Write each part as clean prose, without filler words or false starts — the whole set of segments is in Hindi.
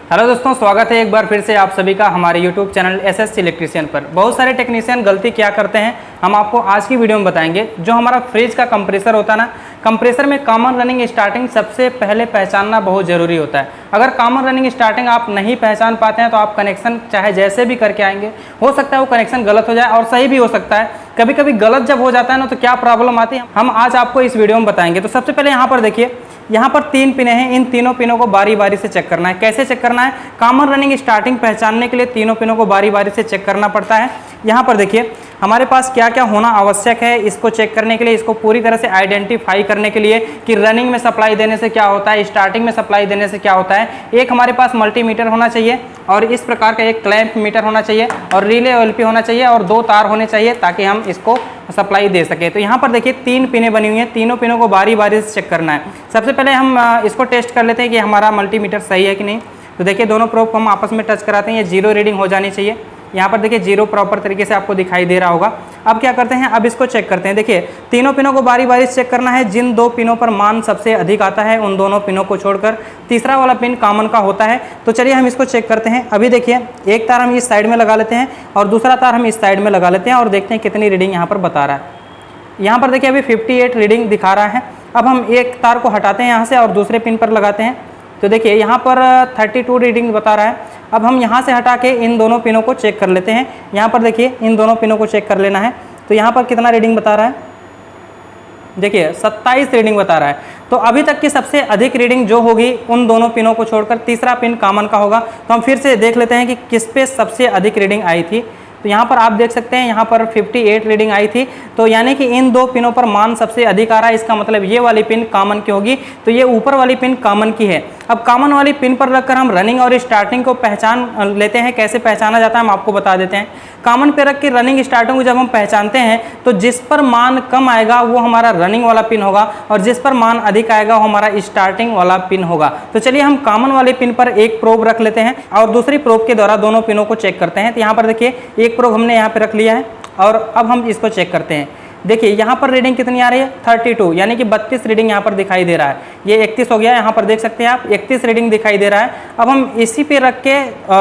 हेलो दोस्तों, स्वागत है एक बार फिर से आप सभी का हमारे YouTube चैनल एसएससी इलेक्ट्रीशियन पर। बहुत सारे टेक्नीशियन गलती क्या करते हैं हम आपको आज की वीडियो में बताएंगे। जो हमारा फ्रिज का कंप्रेसर होता है ना, कंप्रेसर में कॉमन रनिंग स्टार्टिंग सबसे पहले पहचानना बहुत ज़रूरी होता है। अगर कॉमन रनिंग स्टार्टिंग आप नहीं पहचान पाते हैं तो आप कनेक्शन चाहे जैसे भी करके आएंगे, हो सकता है वो कनेक्शन गलत हो जाए और सही भी हो सकता है। कभी कभी गलत जब हो जाता है ना तो क्या प्रॉब्लम आती है हम आज आपको इस वीडियो में बताएंगे। तो सबसे पहले यहाँ पर देखिए, यहाँ पर 3 पिनें हैं। इन तीनों पिनों को बारी बारी से चेक करना है। कैसे चेक करना है? कॉमन रनिंग स्टार्टिंग पहचानने के लिए तीनों पिनों को बारी बारी से चेक करना पड़ता है। यहाँ पर देखिए हमारे पास क्या क्या होना आवश्यक है इसको चेक करने के लिए, इसको पूरी तरह से आइडेंटिफाई करने के लिए कि रनिंग में सप्लाई देने से क्या होता है, स्टार्टिंग में सप्लाई देने से क्या होता है। एक हमारे पास मल्टीमीटर होना चाहिए और इस प्रकार का एक क्लैंप मीटर होना चाहिए और रिले ओएलपी होना चाहिए और 2 तार होने चाहिए ताकि हम इसको सप्लाई दे सके। तो यहाँ पर देखिए 3 पिनें बनी हुई हैं, तीनों पिनों को बारी बारी से चेक करना है। सबसे पहले हम इसको टेस्ट कर लेते हैं कि हमारा मल्टीमीटर सही है कि नहीं। तो देखिए दोनों प्रोब को हम आपस में टच कराते हैं, ये 0 रीडिंग हो जानी चाहिए। यहाँ पर देखिए 0 प्रॉपर तरीके से आपको दिखाई दे रहा होगा। अब क्या करते हैं, अब इसको चेक करते हैं। देखिए तीनों पिनों को बारी बारी से चेक करना है। जिन 2 पिनों पर मान सबसे अधिक आता है उन दोनों पिनों को छोड़कर तीसरा वाला पिन कॉमन का होता है। तो चलिए हम इसको चेक करते हैं। अभी देखिए एक तार हम इस साइड में लगा लेते हैं और दूसरा तार हम इस साइड में लगा लेते हैं और देखते हैं कितनी रीडिंग यहाँ पर बता रहा है। यहाँ पर देखिए अभी 58 रीडिंग दिखा रहा है। अब हम एक तार को हटाते हैं यहाँ से और दूसरे पिन पर लगाते हैं। तो देखिए यहाँ पर 32 रीडिंग बता रहा है। अब हम यहाँ से हटा के इन दोनों पिनों को चेक कर लेते हैं। यहाँ पर देखिए इन दोनों पिनों को चेक कर लेना है। तो यहाँ पर कितना रीडिंग बता रहा है? देखिए 27 रीडिंग बता रहा है। तो अभी तक की सबसे अधिक रीडिंग जो होगी उन दोनों पिनों को छोड़कर तीसरा पिन कॉमन का होगा। तो हम फिर से देख लेते हैं कि किस पे सबसे अधिक रीडिंग आई थी। तो यहाँ पर आप देख सकते हैं यहाँ पर 58 रीडिंग आई थी। तो यानी कि इन 2 पिनों पर मान सबसे अधिक आ रहा है। इसका मतलब ये वाली पिन कॉमन की होगी। तो ये ऊपर वाली पिन कॉमन की है। अब कॉमन वाली पिन पर रखकर हम रनिंग और स्टार्टिंग को पहचान लेते हैं। कैसे पहचाना जाता है हम आपको बता देते हैं। कॉमन पे रख के रनिंग स्टार्टिंग को जब हम पहचानते हैं तो जिस पर मान कम आएगा वो हमारा रनिंग वाला पिन होगा और जिस पर मान अधिक आएगा वो हमारा स्टार्टिंग वाला पिन होगा। तो चलिए हम कॉमन वाले पिन पर एक प्रोब रख लेते हैं और दूसरी प्रोब के द्वारा दोनों पिनों को चेक करते हैं। तो यहाँ पर देखिए एक प्रोब हमने यहाँ पे रख लिया है और अब हम इसको चेक करते हैं। देखिए यहाँ पर रीडिंग कितनी आ रही है? 32, यानी कि 32 रीडिंग यहाँ पर दिखाई दे रहा है। ये 31 हो गया, यहाँ पर देख सकते हैं आप 31 रीडिंग दिखाई दे रहा है। अब हम इसी पे रख के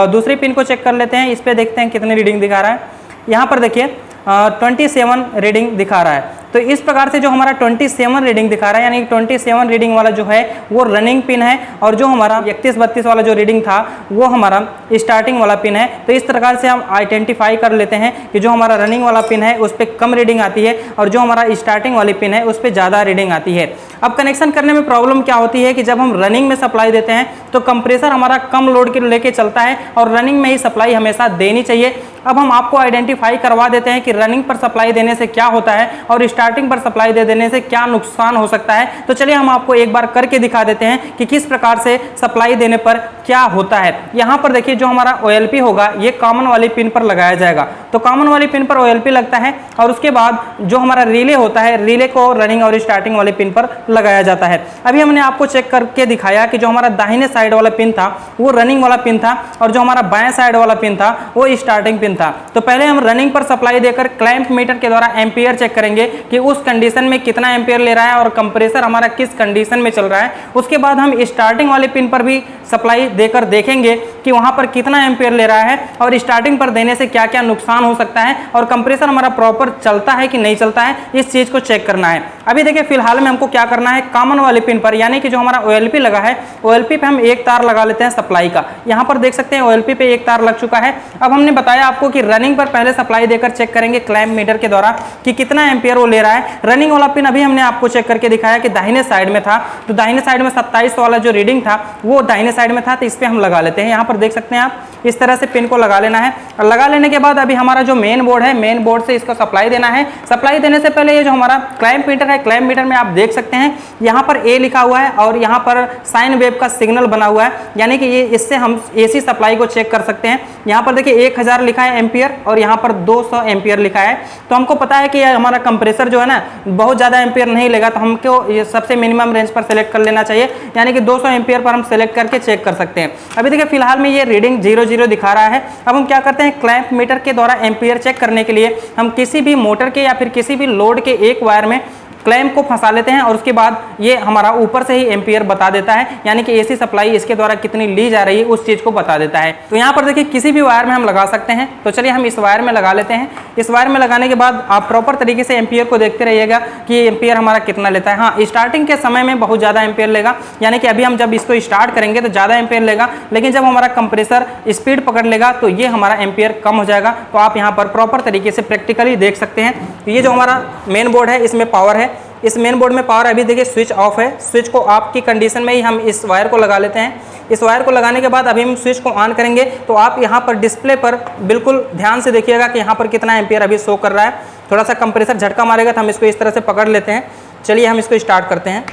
दूसरी पिन को चेक कर लेते हैं। इस पे देखते हैं कितनी रीडिंग दिखा रहा है। यहाँ पर देखिए 27 रीडिंग दिखा रहा है। तो इस प्रकार से जो हमारा 27 रीडिंग दिखा रहा है यानी 27 रीडिंग वाला जो है वो रनिंग पिन है और जो हमारा 31-32 वाला जो रीडिंग था वो हमारा स्टार्टिंग वाला पिन है। तो इस प्रकार से हम आइडेंटिफाई कर लेते हैं कि जो हमारा रनिंग वाला पिन है उस पर कम रीडिंग आती है और जो हमारा स्टार्टिंग वाली पिन है उस पर ज़्यादा रीडिंग आती है। अब कनेक्शन करने में प्रॉब्लम क्या होती है कि जब हम रनिंग में सप्लाई देते हैं तो कंप्रेसर हमारा कम लोड के लेके चलता है और रनिंग में ही सप्लाई हमेशा देनी चाहिए। अब हम आपको आइडेंटिफाई करवा देते हैं कि रनिंग पर सप्लाई देने से क्या होता है और स्टार्टिंग पर सप्लाई दे देने से क्या नुकसान हो सकता है। तो चलिए हम आपको एक बार करके दिखा देते हैं कि किस प्रकार से सप्लाई देने पर क्या होता है। यहाँ पर देखिए जो हमारा ओएलपी होगा ये कॉमन वाली पिन पर लगाया जाएगा। तो कॉमन वाली पिन पर ओएलपी लगता है और उसके बाद जो हमारा रिले होता है रिले को रनिंग और स्टार्टिंग वाले पिन पर लगाया जाता है। अभी हमने आपको चेक करके दिखाया कि जो हमारा दाहिने साइड वाला पिन था वो रनिंग वाला पिन था और जो हमारा बाएं साइड वाला पिन था वो स्टार्टिंग पिन था। तो पहले हम रनिंग पर सप्लाई देकर क्लैंप मीटर के द्वारा एम्पियर चेक करेंगे कि उस कंडीशन में कितना एम्पियर ले रहा है और कंप्रेसर हमारा किस कंडीशन में चल रहा है। उसके बाद हम स्टार्टिंग वाले पिन पर भी सप्लाई देकर देखेंगे कि वहां पर कितना एम्पियर ले रहा है और स्टार्टिंग पर देने से क्या क्या नुकसान हो सकता है और कंप्रेसर हमारा प्रॉपर चलता है कि नहीं चलता है, इस चीज को चेक करना है। अभी देखिए फिलहाल में हमको क्या करना है, कॉमन वाले पिन पर यानी कि जो हमारा ओएलपी लगा है ओएलपी पे हम एक तार लगा लेते हैं सप्लाई का। यहाँ पर देख सकते हैं ओएलपी पे एक तार लग चुका है। अब हमने बताया आपको कि रनिंग पर पहले सप्लाई देकर चेक करेंगे क्लैंप मीटर के द्वारा कि कितना एम्पियर वो ले रहा है। रनिंग वाला पिन अभी हमने आपको चेक करके दिखाया कि दाहिने साइड में था। तो दाहिने साइड में 27 वाला जो रीडिंग था वो दाहिने साइड में था। तो इस पे हम लगा लेते हैं। यहाँ पर देख सकते हैं आप इस तरह से पिन को लगा लेना है और लगा लेने के बाद अभी हमारा जो मेन बोर्ड है मेन बोर्ड से इसको सप्लाई देना है। सप्लाई देने से पहले ये जो हमारा क्लैंप मीटर है क्लैंप मीटर में आप देख सकते हैं यहाँ पर ए लिखा हुआ है और यहाँ पर साइन वेव का सिग्नल बना हुआ है यानी कि ये इससे हम एसी सप्लाई को चेक कर सकते हैं। यहाँ पर देखिए 1000 लिखा है एम्पियर और यहाँ पर 200 एम्पियर लिखा है। तो हमको पता है कि हमारा कंप्रेसर जो है ना बहुत ज़्यादा एम्पियर नहीं लेगा, तो हमको ये सबसे मिनिमम रेंज पर सेलेक्ट कर लेना चाहिए यानी कि 200 एम्पियर पर हम सेलेक्ट करके चेक कर सकते हैं। अभी देखिए फिलहाल में ये रीडिंग 00 दिखा रहा है। अब हम क्या करते हैं, क्लैंप मीटर के द्वारा एम्पियर चेक करने के लिए हम किसी भी मोटर के या फिर किसी भी लोड के एक वायर में क्लैंप को फंसा लेते हैं और उसके बाद ये हमारा ऊपर से ही एम्पियर बता देता है, यानी कि एसी सप्लाई इसके द्वारा कितनी ली जा रही है उस चीज को बता देता है। तो यहाँ पर देखिए किसी भी वायर में हम लगा सकते हैं। तो चलिए हम इस वायर में लगा लेते हैं। इस वायर में लगाने के बाद आप प्रॉपर तरीके से एम्पियर को देखते रहिएगा कि एम्पियर हमारा कितना लेता है। हाँ, स्टार्टिंग के समय में बहुत ज़्यादा एम्पियर लेगा, यानी कि अभी हम जब इसको स्टार्ट करेंगे तो ज़्यादा एम्पियर लेगा, लेकिन जब हमारा कंप्रेसर स्पीड पकड़ लेगा तो ये हमारा एम्पियर कम हो जाएगा। तो आप यहाँ पर प्रॉपर तरीके से प्रैक्टिकली देख सकते हैं। तो ये जो हमारा मेन बोर्ड है इसमें पावर है, इस मेन बोर्ड में पावर अभी देखिए स्विच ऑफ है। स्विच को ऑफ की कंडीशन में ही हम इस वायर को लगा लेते हैं। इस वायर को लगाने के बाद अभी हम स्विच को ऑन करेंगे तो आप यहाँ पर डिस्प्ले पर बिल्कुल ध्यान से देखिएगा कि यहाँ पर कितना एम्पियर अभी शो कर रहा है। थोड़ा सा कंप्रेसर झटका मारेगा तो हम इसको इस तरह से पकड़ लेते हैं। चलिए हम इसको स्टार्ट करते हैं।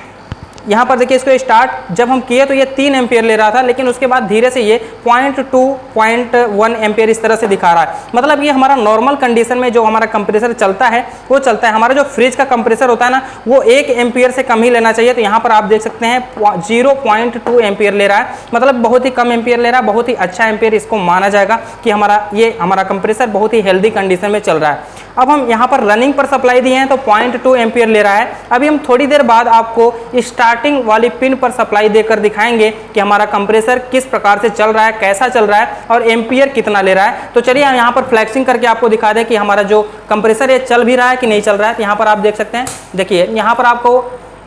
यहाँ पर देखिए इसको स्टार्ट जब हम किए तो ये 3 एम्पियर ले रहा था, लेकिन उसके बाद धीरे से ये 0.2 0.1 एम्पियर इस तरह से दिखा रहा है। मतलब ये हमारा नॉर्मल कंडीशन में जो हमारा कंप्रेसर चलता है वो चलता है। हमारा जो फ्रिज का कंप्रेसर होता है ना वो 1 एम्पियर से कम ही लेना चाहिए। तो यहाँ पर आप देख सकते हैं 0.2 एम्पियर ले रहा है, मतलब बहुत ही कम एम्पियर ले रहा है। बहुत ही अच्छा एम्पियर इसको माना जाएगा कि हमारा कंप्रेसर बहुत ही हेल्दी कंडीशन में चल रहा है। अब हम यहाँ पर रनिंग पर सप्लाई दिए हैं तो 0.2 एम्पियर ले रहा है। अभी हम थोड़ी देर बाद आपको स्टार्टिंग वाली पिन पर सप्लाई देकर दिखाएंगे कि हमारा कंप्रेसर किस प्रकार से चल रहा है, कैसा चल रहा है और एम्पियर कितना ले रहा है। तो चलिए हम यहाँ पर फ्लैक्सिंग करके आपको दिखा दें कि हमारा जो कंप्रेसर है चल भी रहा है कि नहीं चल रहा है। तो यहाँ पर आप देख सकते हैं, देखिए यहाँ पर आपको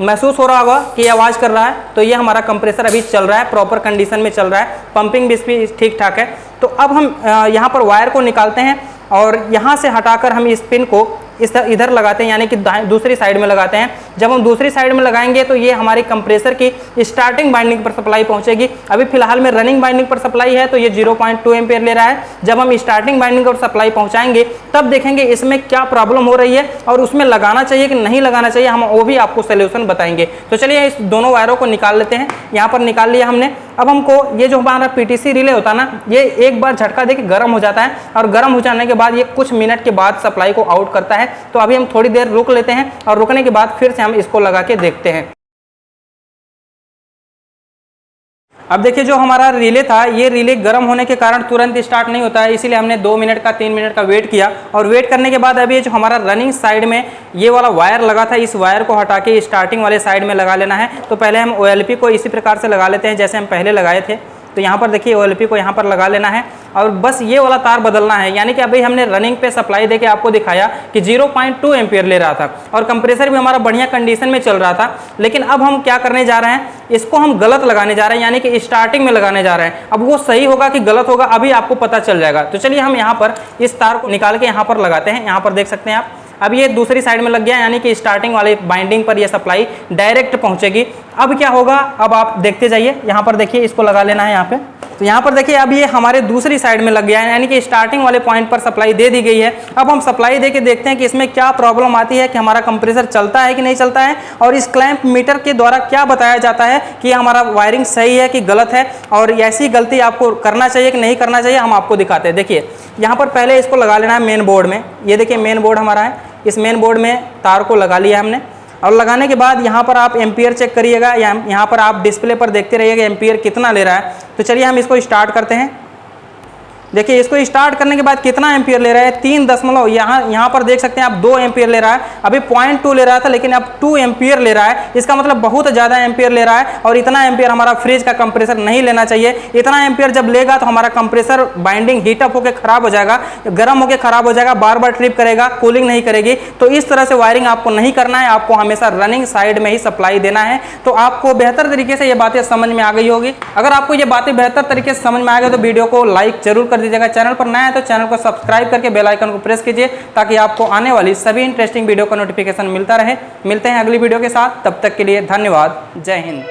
महसूस हो रहा होगा कि ये आवाज़ कर रहा है। तो ये हमारा कंप्रेसर अभी चल रहा है, प्रॉपर कंडीशन में चल रहा है, पंपिंग भी ठीक ठाक है। तो अब हम यहाँ पर वायर को निकालते हैं और यहाँ से हटाकर हम इस पिन को इधर लगाते हैं, यानी कि दूसरी साइड में लगाते हैं। जब हम दूसरी साइड में लगाएंगे तो ये हमारे कंप्रेसर की स्टार्टिंग बाइंडिंग पर सप्लाई पहुंचेगी। अभी फिलहाल में रनिंग बाइंडिंग पर सप्लाई है तो ये 0.2 एम्पियर ले रहा है। जब हम स्टार्टिंग बाइंडिंग पर सप्लाई पहुंचाएंगे तब देखेंगे इसमें क्या प्रॉब्लम हो रही है और उसमें लगाना चाहिए कि नहीं लगाना चाहिए, हम वो भी आपको सोल्यूशन बताएंगे। तो चलिए इस दोनों वायरों को निकाल लेते हैं। यहाँ पर निकाल लिया हमने। अब हमको ये जो हमारा पीटीसी रिले होता है ना, ये एक बार झटका देके गर्म हो जाता है और गर्म हो जाने के बाद ये कुछ मिनट के बाद सप्लाई को आउट करता है। तो अभी हम थोड़ी देर रुक लेते हैं और रुकने के बाद फिर से हम इसको लगा के देखते हैं। अब देखिए जो हमारा रिले था, ये रिले गर्म होने के कारण तुरंत स्टार्ट नहीं होता है, इसीलिए हमने 2 मिनट का 3 मिनट का वेट किया। और वेट करने के बाद अभी जो हमारा रनिंग साइड में ये वाला वायर लगा था, इस वायर को हटा के स्टार्टिंग वाले साइड में लगा लेना है। तो पहले हम OLP को इसी प्रकार से लगा लेते हैं जैसे हम पहले लगाए थे। तो यहाँ पर देखिए OLP को यहाँ पर लगा लेना है और बस ये वाला तार बदलना है। यानी कि अभी हमने रनिंग पे सप्लाई देके आपको दिखाया कि 0.2 एम्पियर ले रहा था और कंप्रेसर भी हमारा बढ़िया कंडीशन में चल रहा था। लेकिन अब हम क्या करने जा रहे हैं, इसको हम गलत लगाने जा रहे हैं, यानी कि स्टार्टिंग में लगाने जा रहे हैं। अब वो सही होगा कि गलत होगा अभी आपको पता चल जाएगा। तो चलिए हम यहाँ पर इस तार को निकाल के यहाँ पर लगाते हैं। यहाँ पर देख सकते हैं आप, अब ये दूसरी साइड में लग गया, यानी कि स्टार्टिंग वाले बाइंडिंग पर ये सप्लाई डायरेक्ट पहुंचेगी। अब क्या होगा, अब आप देखते जाइए। यहाँ पर देखिए इसको लगा लेना है यहाँ पे। तो यहाँ पर देखिए अब ये हमारे दूसरी साइड में लग गया है, यानी कि स्टार्टिंग वाले पॉइंट पर सप्लाई दे दी गई है। अब हम सप्लाई दे के देखते हैं कि इसमें क्या प्रॉब्लम आती है, कि हमारा कंप्रेसर चलता है कि नहीं चलता है और इस क्लैंप मीटर के द्वारा क्या बताया जाता है कि हमारा वायरिंग सही है कि गलत है और ऐसी गलती आपको करना चाहिए कि नहीं करना चाहिए, हम आपको दिखाते हैं। देखिए यहाँ पर पहले इसको लगा लेना है मेन बोर्ड में। ये देखिए मेन बोर्ड हमारा है, इस मेन बोर्ड में तार को लगा लिया हमने और लगाने के बाद यहाँ पर आप एम्पियर चेक करिएगा, यहाँ पर आप डिस्प्ले पर देखते रहिएगा एम्पियर कितना ले रहा है। तो चलिए हम इसको स्टार्ट करते हैं। देखिए इसको स्टार्ट करने के बाद कितना एम्पियर ले रहा है, 3 दशमलव यहाँ पर देख सकते हैं आप 2 एम्पियर ले रहा है। अभी 0.2 ले रहा था लेकिन अब 2 एम्पियर ले रहा है। इसका मतलब बहुत ज़्यादा एम्पियर ले रहा है और इतना एम्पियर हमारा फ्रिज का कंप्रेसर नहीं लेना चाहिए। इतना एम्पियर जब लेगा तो हमारा कंप्रेसर बाइंडिंग हीटअप होकर खराब हो जाएगा, गर्म होकर खराब हो जाएगा, बार बार ट्रिप करेगा, कूलिंग नहीं करेगी। तो इस तरह से वायरिंग आपको नहीं करना है, आपको हमेशा रनिंग साइड में ही सप्लाई देना है। तो आपको बेहतर तरीके से ये बातें समझ में आ गई होगी। अगर आपको ये बातें बेहतर तरीके से समझ में आ गई तो वीडियो को लाइक जरूर कर दीजिएगा। चैनल पर नया है तो चैनल को सब्सक्राइब करके बेल आइकन को प्रेस कीजिए ताकि आपको आने वाली सभी इंटरेस्टिंग वीडियो का नोटिफिकेशन मिलता रहे। मिलते हैं अगली वीडियो के साथ, तब तक के लिए धन्यवाद। जय हिंद।